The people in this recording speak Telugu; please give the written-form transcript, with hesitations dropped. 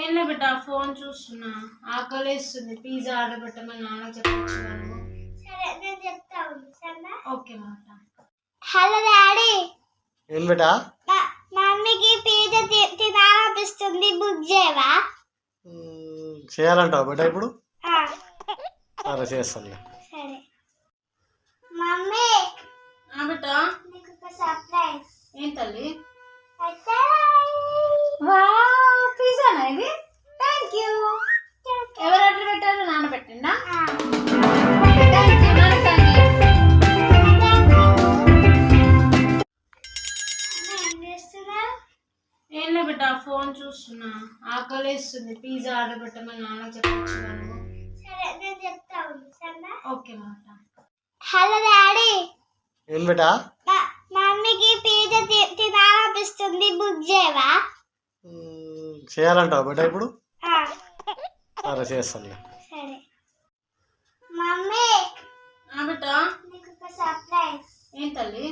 ఏంలే బిడ్డ ఫోన్ చూస్తున్నా, ఆకలేస్తుంది. పిజ్జా ఆర్డర్ పెట్టమని నాన్న చెప్పొచ్చు నువ్వు. సరే నేను చెప్తాను సరేనా. ఓకే మాట. Hello daddy. ఏం బేటా? మమ్మీకి పిజ్జా తినాలనిపిస్తుంది, బుక్ చేయవా? చేయాలంటావు బేటా ఇప్పుడు? ఆ, సరే చేస్తానులే. సరే. మమ్మీ బిడ్డ నీకు ఒక సర్ప్రైజ్. ఏం తల్లి? పిజ్జానా ఇది? Thank you. ఎవరు ఆర్డర్ పెట్టారు? నాన్న పెట్టిండా? ఏంలే బిడ్డ ఫోన్ చూస్తున్నా, ఆకలేస్తుంది. పిజ్జా ఆర్డర్ పెట్టమని నాన్న చెప్పొచ్చు నువ్వు. సరే నేను చెప్తాను సరేనా. ఓకే మాట. Hello daddy. ఏం బేటా? మమ్మీకి పిజ్జా తినాలనిపిస్తుంది, బుక్ చేయవా? చేయాలంటావు బేటా ఇప్పుడు? ఆ, సరే చేస్తానులే. సరే. మమ్మీ బిడ్డ నీకు ఒక సర్ప్రైజ్. ఏం తల్లి?